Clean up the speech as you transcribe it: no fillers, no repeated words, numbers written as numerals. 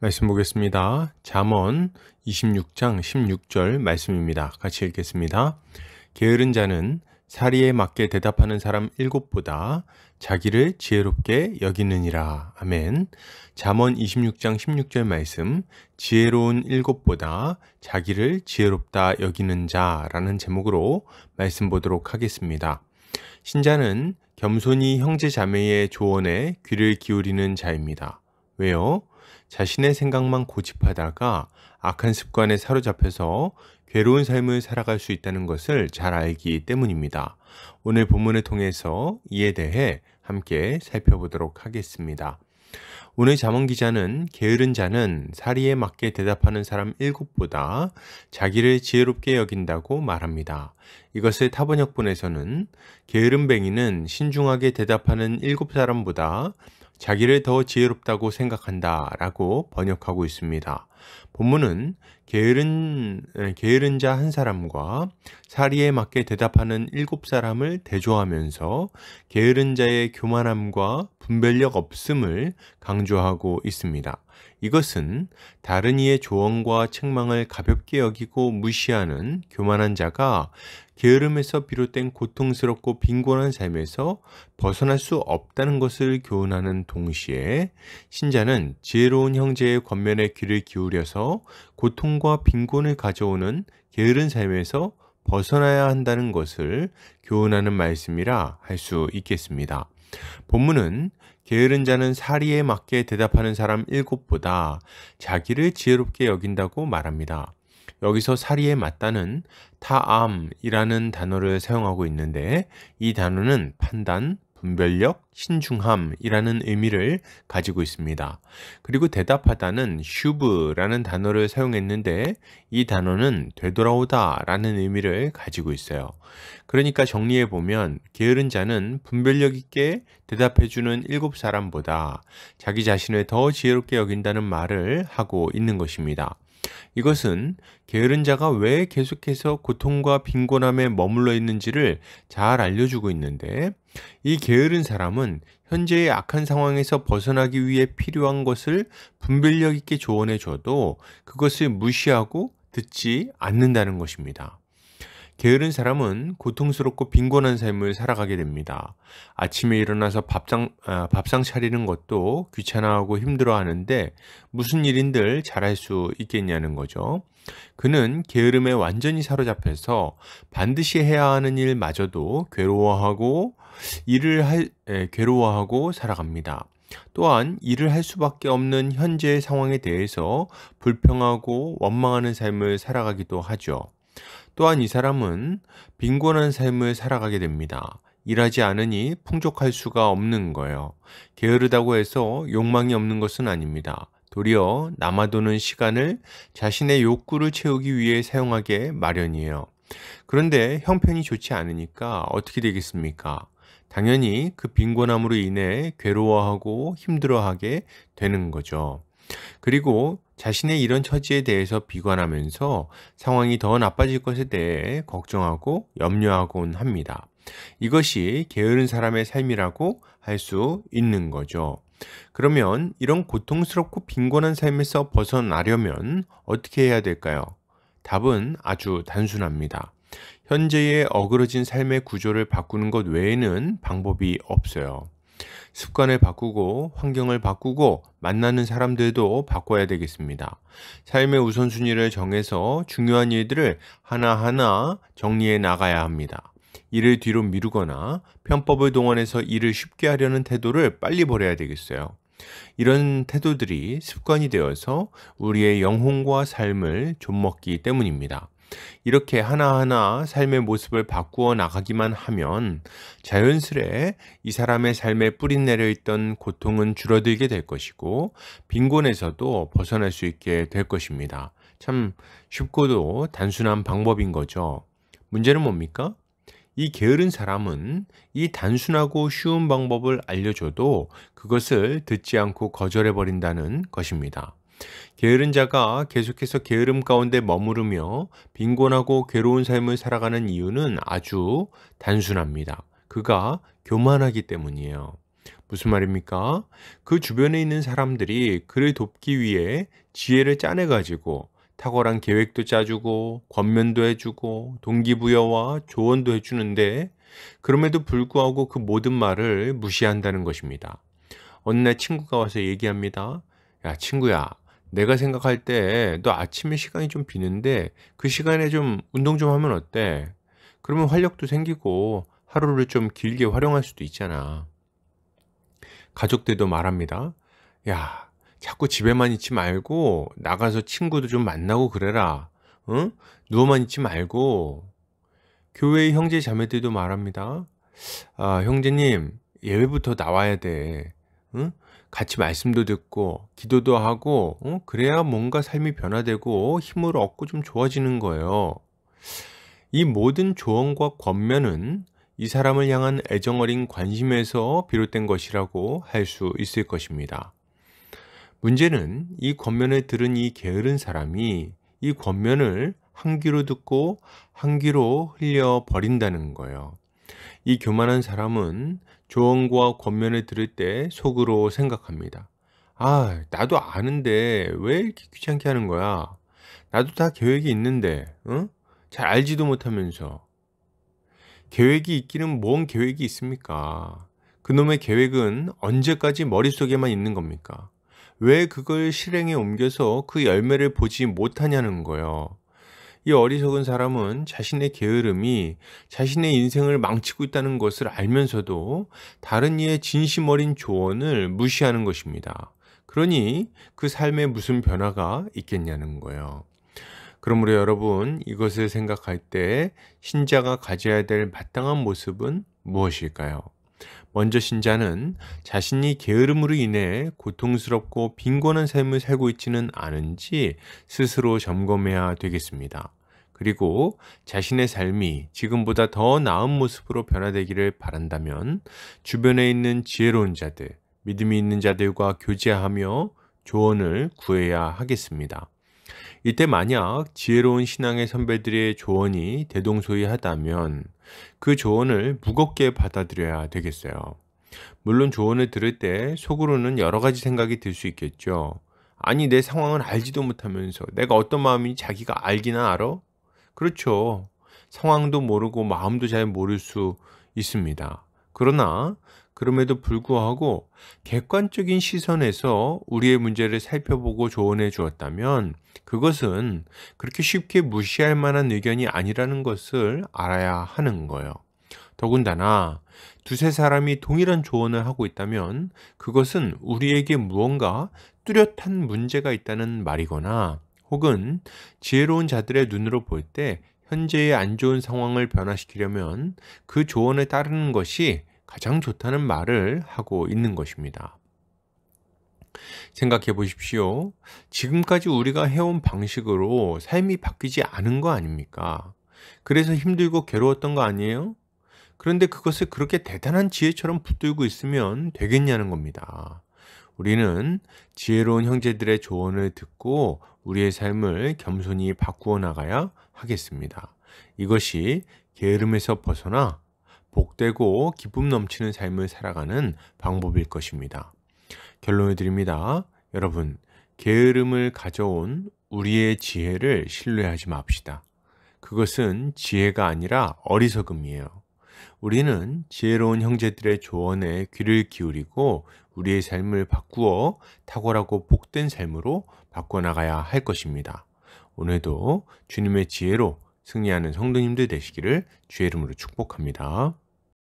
말씀 보겠습니다. 잠언 26장 16절 말씀입니다. 같이 읽겠습니다. 게으른 자는 사리에 맞게 대답하는 사람 7보다 자기를 지혜롭게 여기느니라. 아멘. 잠언 26장 16절 말씀, 지혜로운 7보다 자기를 지혜롭다 여기는 자라는 제목으로 말씀 보도록 하겠습니다. 신자는 겸손히 형제 자매의 조언에 귀를 기울이는 자입니다. 왜요? 자신의 생각만 고집하다가 악한 습관에 사로잡혀서 괴로운 삶을 살아갈 수 있다는 것을 잘 알기 때문입니다. 오늘 본문을 통해서 이에 대해 함께 살펴보도록 하겠습니다. 오늘 잠언 기자는 게으른 자는 사리에 맞게 대답하는 사람 7보다 자기를 지혜롭게 여긴다고 말합니다. 이것을 타번역본에서는 게으른 뱅이는 신중하게 대답하는 7사람보다 자기를 더 지혜롭다고 생각한다 라고 번역하고 있습니다. 본문은 게으른 자 한 사람과 사리에 맞게 대답하는 7사람을 대조하면서 게으른 자의 교만함과 분별력 없음을 강조하고 있습니다. 이것은 다른 이의 조언과 책망을 가볍게 여기고 무시하는 교만한 자가 게으름에서 비롯된 고통스럽고 빈곤한 삶에서 벗어날 수 없다는 것을 교훈하는 동시에 신자는 지혜로운 형제의 권면에 귀를 기울여서 고통과 빈곤을 가져오는 게으른 삶에서 벗어나야 한다는 것을 교훈하는 말씀이라 할 수 있겠습니다. 본문은 게으른 자는 사리에 맞게 대답하는 사람 7보다 자기를 지혜롭게 여긴다고 말합니다. 여기서 사리에 맞다는 타암이라는 단어를 사용하고 있는데 이 단어는 판단, 분별력, 신중함이라는 의미를 가지고 있습니다. 그리고 대답하다는 슈브라는 단어를 사용했는데 이 단어는 되돌아오다라는 의미를 가지고 있어요. 그러니까 정리해 보면 게으른 자는 분별력 있게 대답해주는 7사람보다 자기 자신을 더 지혜롭게 여긴다는 말을 하고 있는 것입니다. 이것은 게으른 자가 왜 계속해서 고통과 빈곤함에 머물러 있는지를 잘 알려주고 있는데 이 게으른 사람은 현재의 악한 상황에서 벗어나기 위해 필요한 것을 분별력 있게 조언해 줘도 그것을 무시하고 듣지 않는다는 것입니다. 게으른 사람은 고통스럽고 빈곤한 삶을 살아가게 됩니다. 아침에 일어나서 밥상 차리는 것도 귀찮아하고 힘들어하는데 무슨 일인들 잘할 수 있겠냐는 거죠. 그는 게으름에 완전히 사로잡혀서 반드시 해야 하는 일마저도 괴로워하고 살아갑니다. 또한 일을 할 수밖에 없는 현재의 상황에 대해서 불평하고 원망하는 삶을 살아가기도 하죠. 또한 이 사람은 빈곤한 삶을 살아가게 됩니다. 일하지 않으니 풍족할 수가 없는 거예요. 게으르다고 해서 욕망이 없는 것은 아닙니다. 도리어 남아도는 시간을 자신의 욕구를 채우기 위해 사용하게 마련이에요. 그런데 형편이 좋지 않으니까 어떻게 되겠습니까? 당연히 그 빈곤함으로 인해 괴로워하고 힘들어하게 되는 거죠. 그리고 자신의 이런 처지에 대해서 비관하면서 상황이 더 나빠질 것에 대해 걱정하고 염려하곤 합니다. 이것이 게으른 사람의 삶이라고 할 수 있는 거죠. 그러면 이런 고통스럽고 빈곤한 삶에서 벗어나려면 어떻게 해야 될까요? 답은 아주 단순합니다. 현재의 어그러진 삶의 구조를 바꾸는 것 외에는 방법이 없어요. 습관을 바꾸고 환경을 바꾸고 만나는 사람들도 바꿔야 되겠습니다. 삶의 우선순위를 정해서 중요한 일들을 하나하나 정리해 나가야 합니다. 일을 뒤로 미루거나 편법을 동원해서 일을 쉽게 하려는 태도를 빨리 버려야 되겠어요. 이런 태도들이 습관이 되어서 우리의 영혼과 삶을 좀먹기 때문입니다. 이렇게 하나하나 삶의 모습을 바꾸어 나가기만 하면 자연스레 이 사람의 삶에 뿌리내려 있던 고통은 줄어들게 될 것이고 빈곤에서도 벗어날 수 있게 될 것입니다. 참 쉽고도 단순한 방법인 거죠. 문제는 뭡니까? 이 게으른 사람은 이 단순하고 쉬운 방법을 알려줘도 그것을 듣지 않고 거절해 버린다는 것입니다. 게으른 자가 계속해서 게으름 가운데 머무르며 빈곤하고 괴로운 삶을 살아가는 이유는 아주 단순합니다. 그가 교만하기 때문이에요. 무슨 말입니까? 그 주변에 있는 사람들이 그를 돕기 위해 지혜를 짜내가지고 탁월한 계획도 짜주고 권면도 해주고 동기부여와 조언도 해주는데 그럼에도 불구하고 그 모든 말을 무시한다는 것입니다. 어느 날 친구가 와서 얘기합니다. 야, 친구야. 내가 생각할 때 너 아침에 시간이 좀 비는데 그 시간에 좀 운동 좀 하면 어때? 그러면 활력도 생기고 하루를 좀 길게 활용할 수도 있잖아. 가족들도 말합니다. 야, 자꾸 집에만 있지 말고 나가서 친구도 좀 만나고 그래라. 응? 누워만 있지 말고. 교회의 형제 자매들도 말합니다. 아, 형제님, 예배부터 나와야 돼. 응? 같이 말씀도 듣고 기도도 하고 그래야 뭔가 삶이 변화되고 힘을 얻고 좀 좋아지는 거예요. 이 모든 조언과 권면은 이 사람을 향한 애정어린 관심에서 비롯된 것이라고 할 수 있을 것입니다. 문제는 이 권면을 들은 이 게으른 사람이 이 권면을 한 귀로 듣고 한 귀로 흘려 버린다는 거예요. 이 교만한 사람은 조언과 권면을 들을 때 속으로 생각합니다. 아, 나도 아는데 왜 이렇게 귀찮게 하는 거야? 나도 다 계획이 있는데, 응? 잘 알지도 못하면서. 계획이 있기는 뭔 계획이 있습니까? 그놈의 계획은 언제까지 머릿속에만 있는 겁니까? 왜 그걸 실행에 옮겨서 그 열매를 보지 못하냐는 거예요. 이 어리석은 사람은 자신의 게으름이 자신의 인생을 망치고 있다는 것을 알면서도 다른 이의 진심 어린 조언을 무시하는 것입니다. 그러니 그 삶에 무슨 변화가 있겠냐는 거예요. 그러므로 여러분, 이것을 생각할 때 신자가 가져야 될 마땅한 모습은 무엇일까요? 먼저 신자는 자신이 게으름으로 인해 고통스럽고 빈곤한 삶을 살고 있지는 않은지 스스로 점검해야 되겠습니다. 그리고 자신의 삶이 지금보다 더 나은 모습으로 변화되기를 바란다면 주변에 있는 지혜로운 자들, 믿음이 있는 자들과 교제하며 조언을 구해야 하겠습니다. 이때 만약 지혜로운 신앙의 선배들의 조언이 대동소이하다면 그 조언을 무겁게 받아들여야 되겠어요. 물론 조언을 들을 때 속으로는 여러 가지 생각이 들 수 있겠죠. 아니, 내 상황을 알지도 못하면서 내가 어떤 마음인지 자기가 알기나 알아? 그렇죠. 상황도 모르고 마음도 잘 모를 수 있습니다. 그러나 그럼에도 불구하고 객관적인 시선에서 우리의 문제를 살펴보고 조언해 주었다면 그것은 그렇게 쉽게 무시할 만한 의견이 아니라는 것을 알아야 하는 거예요. 더군다나 두세 사람이 동일한 조언을 하고 있다면 그것은 우리에게 무언가 뚜렷한 문제가 있다는 말이거나 혹은 지혜로운 자들의 눈으로 볼 때 현재의 안 좋은 상황을 변화시키려면 그 조언에 따르는 것이 가장 좋다는 말을 하고 있는 것입니다. 생각해 보십시오. 지금까지 우리가 해온 방식으로 삶이 바뀌지 않은 거 아닙니까? 그래서 힘들고 괴로웠던 거 아니에요? 그런데 그것을 그렇게 대단한 지혜처럼 붙들고 있으면 되겠냐는 겁니다. 우리는 지혜로운 형제들의 조언을 듣고 우리의 삶을 겸손히 바꾸어 나가야 하겠습니다. 이것이 게으름에서 벗어나 복되고 기쁨 넘치는 삶을 살아가는 방법일 것입니다. 결론을 드립니다. 여러분, 게으름을 가져온 우리의 지혜를 신뢰하지 맙시다. 그것은 지혜가 아니라 어리석음이에요. 우리는 지혜로운 형제들의 조언에 귀를 기울이고 우리의 삶을 바꾸어 탁월하고 복된 삶으로 바꿔나가야 할 것입니다. 오늘도 주님의 지혜로 승리하는 성도님들 되시기를 주의 이름으로 축복합니다.